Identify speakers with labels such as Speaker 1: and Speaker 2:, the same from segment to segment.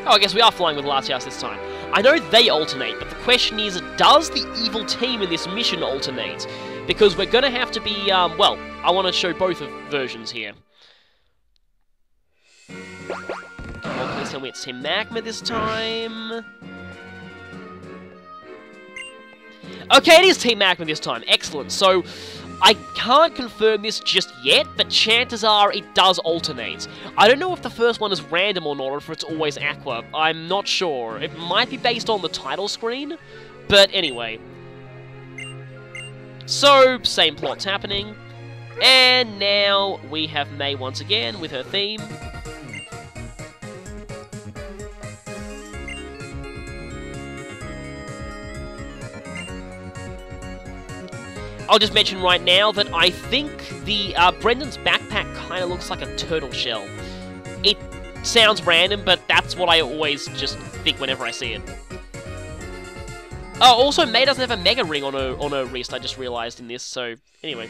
Speaker 1: Oh, I guess we are flying with Latias this time. I know they alternate, but the question is, does the evil team in this mission alternate? Because we're gonna have to be, well, I want to show both of versions here. Oh, please tell me it's Team Magma this time. Okay, it is Team Magma this time. Excellent. So, I can't confirm this just yet, but chances are it does alternate. I don't know if the first one is random or not, or if it's always Aqua. I'm not sure. It might be based on the title screen, but anyway. So, same plot's happening. And now we have May once again with her theme. I'll just mention right now that I think the Brendan's backpack kind of looks like a turtle shell. It sounds random, but that's what I always just think whenever I see it. Oh, also, May doesn't have a Mega Ring on her wrist, I just realised in this, so anyway.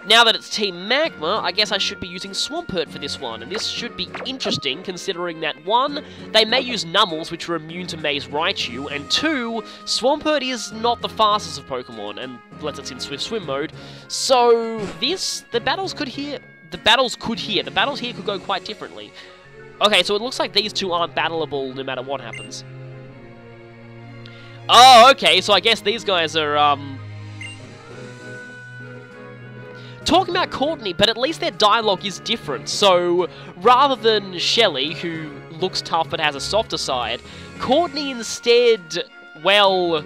Speaker 1: Now that it's Team Magma, I guess I should be using Swampert for this one, and this should be interesting considering that, 1, they may use Nummels, which are immune to May's Raichu, and 2, Swampert is not the fastest of Pokemon, and lets us in Swift Swim mode, so the battles here could go quite differently. Okay, so it looks like these two aren't battleable no matter what happens. Oh, okay, so I guess these guys are, talking about Courtney, but at least their dialogue is different. So, rather than Shelly, who looks tough but has a softer side, Courtney instead, well,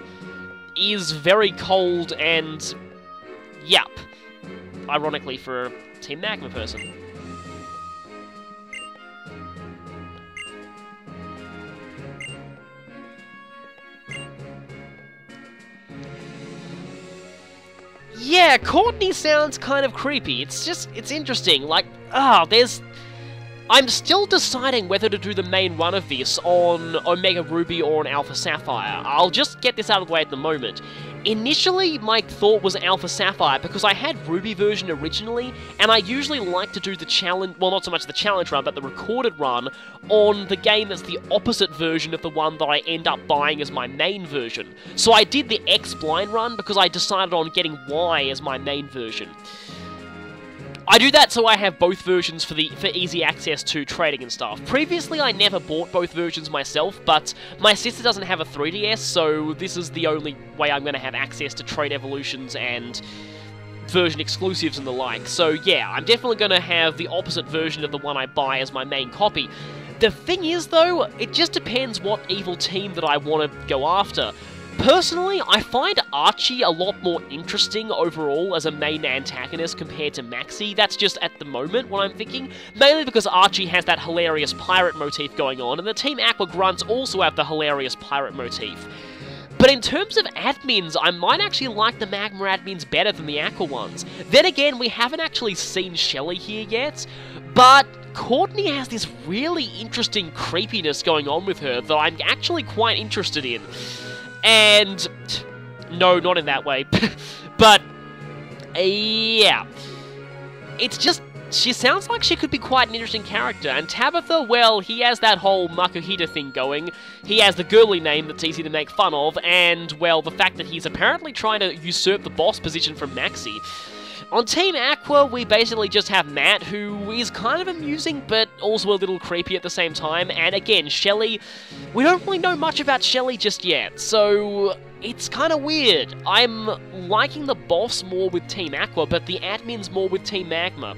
Speaker 1: is very cold and, yup. Ironically for a Team Magma person. Yeah, Courtney sounds kind of creepy. It's interesting. Like, I'm still deciding whether to do the main run of this on Omega Ruby or on Alpha Sapphire. I'll just get this out of the way at the moment. Initially, my thought was Alpha Sapphire because I had Ruby version originally, and I usually like to do the challenge, well, not so much the challenge run, but the recorded run on the game that's the opposite version of the one that I end up buying as my main version. So I did the X blind run because I decided on getting Y as my main version. I do that so I have both versions for easy access to trading and stuff. Previously, I never bought both versions myself, but my sister doesn't have a 3DS, so this is the only way I'm going to have access to trade evolutions and version exclusives and the like. So yeah, I'm definitely going to have the opposite version of the one I buy as my main copy. The thing is, though, it just depends what evil team that I want to go after. Personally, I find Archie a lot more interesting overall as a main antagonist compared to Maxie. That's just at the moment what I'm thinking. Mainly because Archie has that hilarious pirate motif going on, and the Team Aqua Grunts also have the hilarious pirate motif. But in terms of admins, I might actually like the Magma admins better than the Aqua ones. Then again, we haven't actually seen Shelly here yet, but Courtney has this really interesting creepiness going on with her that I'm actually quite interested in. And, no, not in that way, but, yeah, it's just, she sounds like she could be quite an interesting character, and Tabitha, well, he has that whole Makuhita thing going, he has the girly name that's easy to make fun of, and, well, the fact that he's apparently trying to usurp the boss position from Maxie. On Team Aqua, we basically just have Matt, who is kind of amusing, but also a little creepy at the same time, and again, Shelly, we don't really know much about Shelly just yet, so it's kind of weird. I'm liking the boss more with Team Aqua, but the admins more with Team Magma.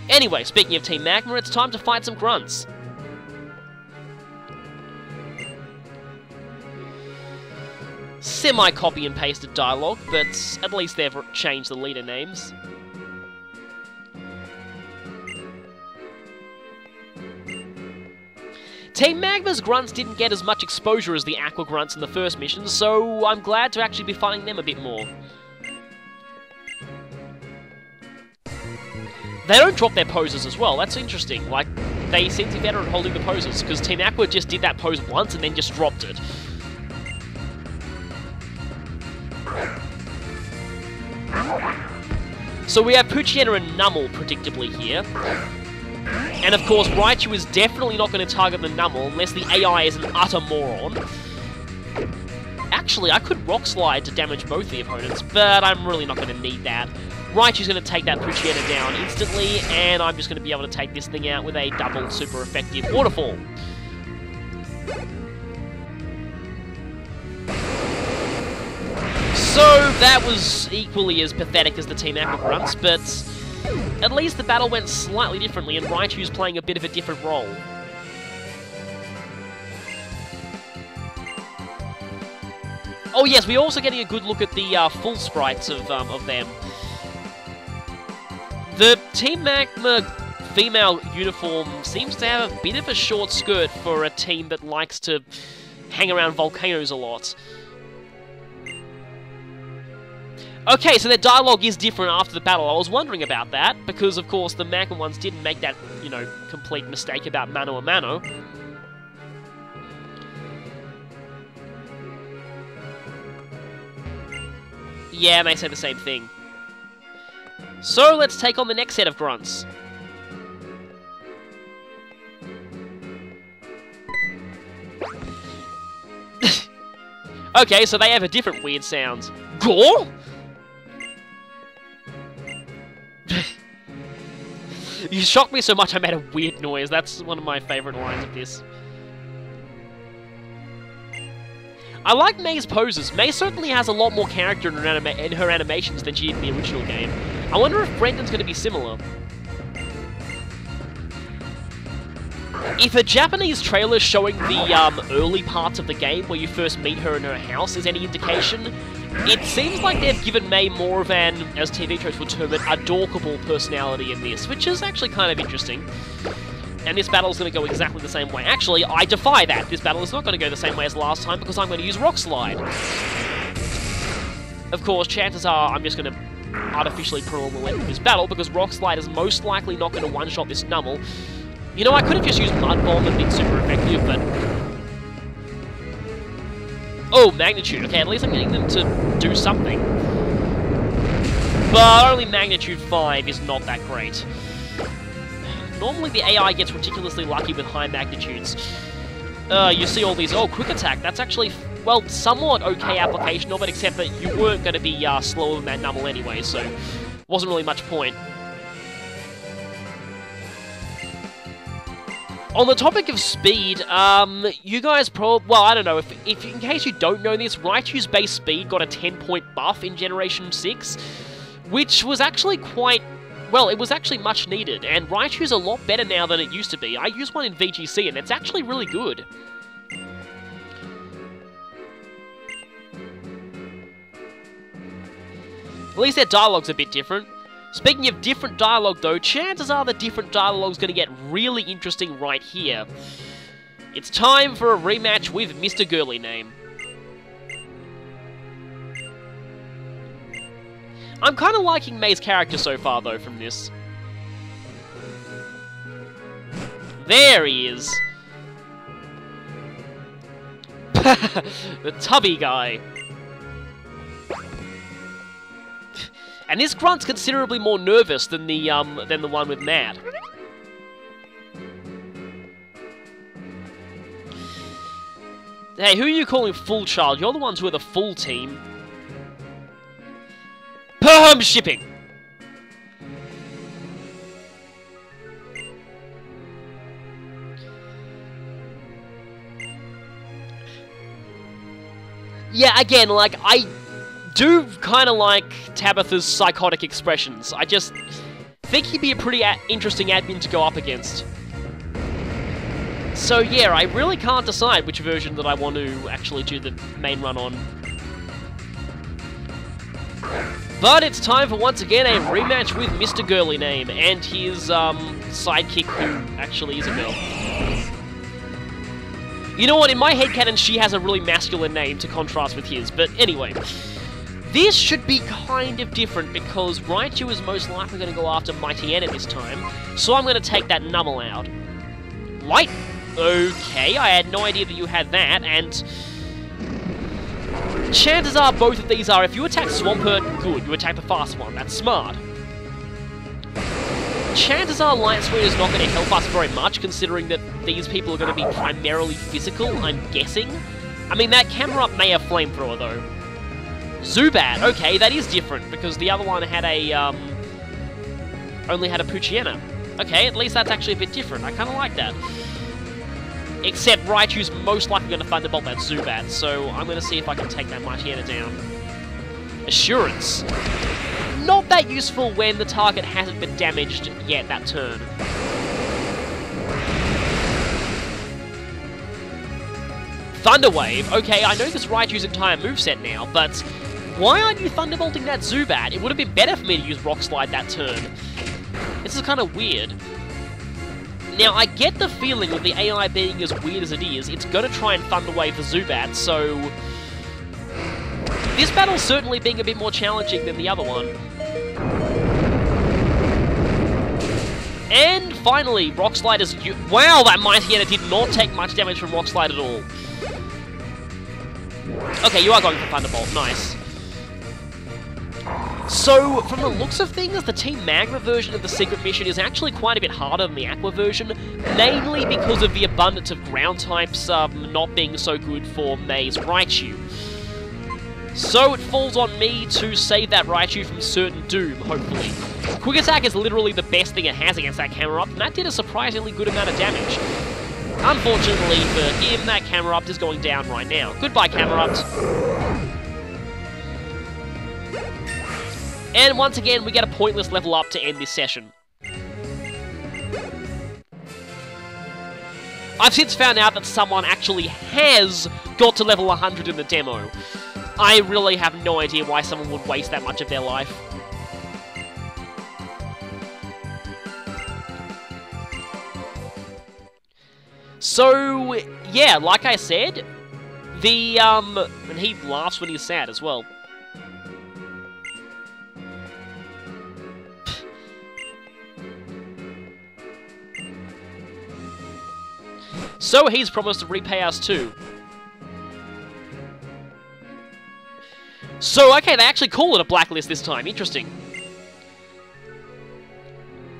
Speaker 1: Anyway, speaking of Team Magma, it's time to fight some grunts. Semi-copy and pasted dialogue, but at least they've changed the leader names. Team Magma's grunts didn't get as much exposure as the Aqua grunts in the first mission, so I'm glad to actually be fighting them a bit more. They don't drop their poses as well, that's interesting. Like, they seem to be better at holding the poses, because Team Aqua just did that pose once and then just dropped it. So we have Poochyena and Nummel, predictably, here. And of course, Raichu is definitely not going to target the Numel unless the AI is an utter moron. Actually, I could Rock Slide to damage both the opponents, but I'm really not going to need that. Raichu's going to take that Poochyena down instantly, and I'm just going to be able to take this thing out with a double super effective Waterfall. So, that was equally as pathetic as the Team Magma grunts, but at least the battle went slightly differently, and Raichu's playing a bit of a different role. Oh yes, we're also getting a good look at the full sprites of them. The Team Magma female uniform seems to have a bit of a short skirt for a team that likes to hang around volcanoes a lot. Okay, so their dialogue is different after the battle. I was wondering about that, because of course the Magma ones didn't make that, you know, complete mistake about Mano a Mano. Yeah, they say the same thing. So, let's take on the next set of grunts. Okay, so they have a different weird sound. Gore? You shocked me so much I made a weird noise. That's one of my favourite lines of this. I like May's poses. May certainly has a lot more character in her animations than she did in the original game. I wonder if Brendan's going to be similar. If a Japanese trailer showing the early parts of the game where you first meet her in her house is any indication, it seems like they've given May more of an, as TV shows would term it, adorkable personality in this, which is actually kind of interesting. And this battle's going to go exactly the same way. Actually, I defy that. This battle is not going to go the same way as last time because I'm going to use Rock Slide. Of course, chances are I'm just going to artificially prolong the length of this battle because Rock Slide is most likely not going to one-shot this Numel. You know, I could have just used Mud Bomb and been super effective, but... Oh, Magnitude. Okay, at least I'm getting them to do something. But only Magnitude 5 is not that great. Normally the AI gets ridiculously lucky with high magnitudes. You see all these, oh, Quick Attack, that's actually, well, somewhat okay application of it, except that you weren't going to be slower than that Numel anyway, so wasn't really much point. On the topic of speed, you guys probably, well, I don't know, if in case you don't know this, Raichu's base speed got a 10-point buff in Generation 6, which was actually quite... Well, it was actually much needed, and Raichu's a lot better now than it used to be. I used one in VGC, and it's actually really good. At least their dialogue's a bit different. Speaking of different dialogue, though, chances are the different dialogue's going to get really interesting right here. It's time for a rematch with Mr. Girly Name. I'm kind of liking May's character so far, though, from this. There he is. The tubby guy. And this grunt's considerably more nervous than the one with Mad. Hey, who are you calling full child? You're the ones who are the full team. Perm shipping! Yeah, again, like, I do kind of like Tabitha's psychotic expressions. I just think he'd be a pretty interesting admin to go up against. So yeah, I really can't decide which version that I want to actually do the main run on. But it's time for, once again, a rematch with Mr. Girly Name and his sidekick, who actually is a girl. You know what, in my headcanon, she has a really masculine name to contrast with his, but anyway. This should be kind of different because Raichu is most likely going to go after Mightyena this time, so I'm going to take that Numel out. Light? Okay, I had no idea that you had that, and... chances are both of these are, if you attack Swampert, good, you attack the fast one, that's smart. chances are Light Sweet is not going to help us very much, considering that these people are going to be primarily physical, I'm guessing. I mean, that camera up may have Flamethrower, though. Zubat, okay, that is different, because the other one had a, only had a Poochyena. Okay, at least that's actually a bit different. I kind of like that. Except Raichu's most likely going to Thunderbolt that Zubat, so I'm going to see if I can take that Poochyena down. Assurance. Not that useful when the target hasn't been damaged yet that turn. Thunder Wave. Okay, I know this Raichu's entire moveset now, but why aren't you Thunderbolting that Zubat? It would have been better for me to use Rock Slide that turn. This is kind of weird. Now, I get the feeling with the AI being as weird as it is, it's going to try and Thunder Wave the Zubat, so this battle's certainly being a bit more challenging than the other one. And finally, Rock Slide is... Wow, that Poochyena did not take much damage from Rock Slide at all. Okay, you are going for Thunderbolt. Nice. So, from the looks of things, the Team Magma version of the secret mission is actually quite a bit harder than the Aqua version, mainly because of the abundance of ground types not being so good for May's Raichu. So it falls on me to save that Raichu from certain doom, hopefully. Quick Attack is literally the best thing it has against that camera up, and that did a surprisingly good amount of damage. Unfortunately for him, that camera up is going down right now. Goodbye, camera up. And once again, we get a pointless level up to end this session. I've since found out that someone actually has got to level 100 in the demo. I really have no idea why someone would waste that much of their life. So, yeah, like I said, the, and he laughs when he's sad as well. So he's promised to repay us too. So, okay, they actually call it a blacklist this time. Interesting.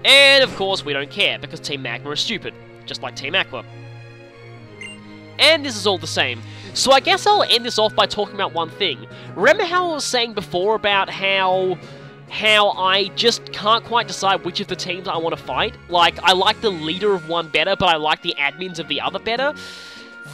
Speaker 1: And, of course, we don't care, because Team Magma is stupid. Just like Team Aqua. And this is all the same. So I guess I'll end this off by talking about one thing. Remember how I was saying before about how I just can't quite decide which of the teams I want to fight? Like, I like the leader of one better, but I like the admins of the other better?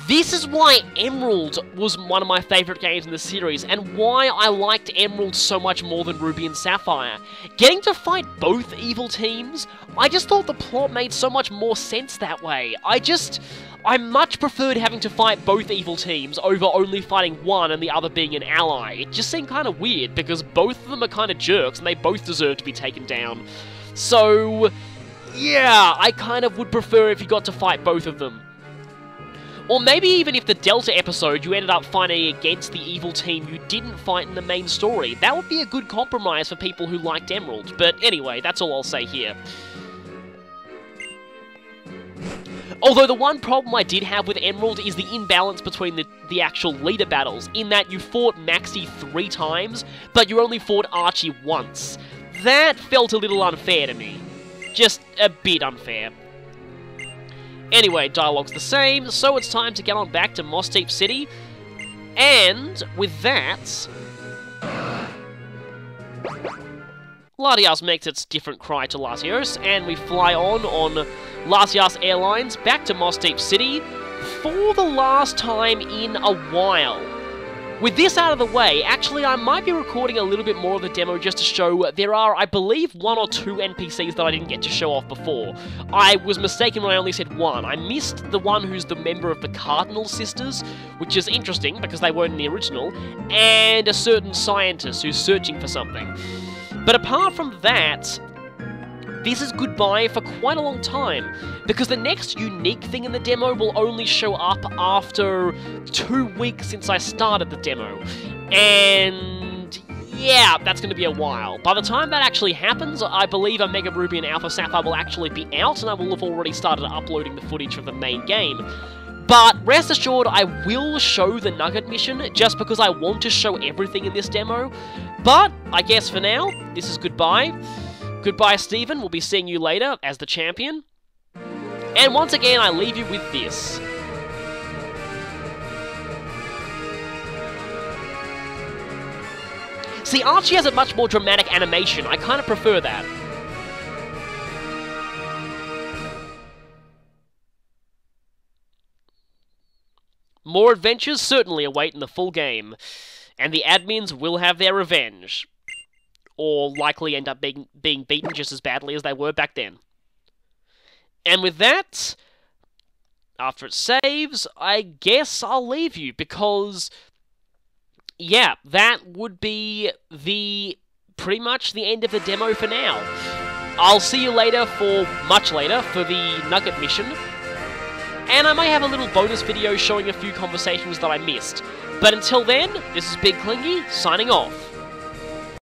Speaker 1: This is why Emerald was one of my favourite games in the series, and why I liked Emerald so much more than Ruby and Sapphire. Getting to fight both evil teams, I just thought the plot made so much more sense that way. I much preferred having to fight both evil teams over only fighting one and the other being an ally. It just seemed kind of weird, because both of them are kind of jerks, and they both deserve to be taken down. So, yeah, I kind of would prefer if you got to fight both of them. Or maybe even if the Delta episode you ended up fighting against the evil team you didn't fight in the main story. That would be a good compromise for people who liked Emerald. But anyway, that's all I'll say here. Although the one problem I did have with Emerald is the imbalance between the actual leader battles, in that you fought Maxie 3 times, but you only fought Archie once. That felt a little unfair to me. Just a bit unfair. Anyway, dialogue's the same, so it's time to get on back to Moss Deep City. And with that, Latias makes its different cry to Latios, and we fly on Latias Airlines back to Moss Deep City for the last time in a while. With this out of the way, actually I might be recording a little bit more of the demo just to show there are, I believe, 1 or 2 NPCs that I didn't get to show off before. I was mistaken when I only said 1. I missed the one who's the member of the Cardinal Sisters, which is interesting because they weren't in the original, and a certain scientist who's searching for something. But apart from that, this is goodbye for quite a long time, because the next unique thing in the demo will only show up after 2 weeks since I started the demo. And yeah, that's going to be a while. By the time that actually happens, I believe Omega Ruby and Alpha Sapphire will actually be out, and I will have already started uploading the footage of the main game. But rest assured, I will show the Nugget mission, just because I want to show everything in this demo. But I guess for now, this is goodbye. Goodbye, Stephen. We'll be seeing you later as the champion. And once again, I leave you with this. See, Archie has a much more dramatic animation. I kind of prefer that. More adventures certainly await in the full game, and the admins will have their revenge. Or likely end up being beaten just as badly as they were back then. And with that, after it saves, I guess I'll leave you, because, yeah, that would be pretty much the end of the demo for now. I'll see you later much later, for the Nugget mission. And I may have a little bonus video showing a few conversations that I missed. But until then, this is Big Clingy, signing off.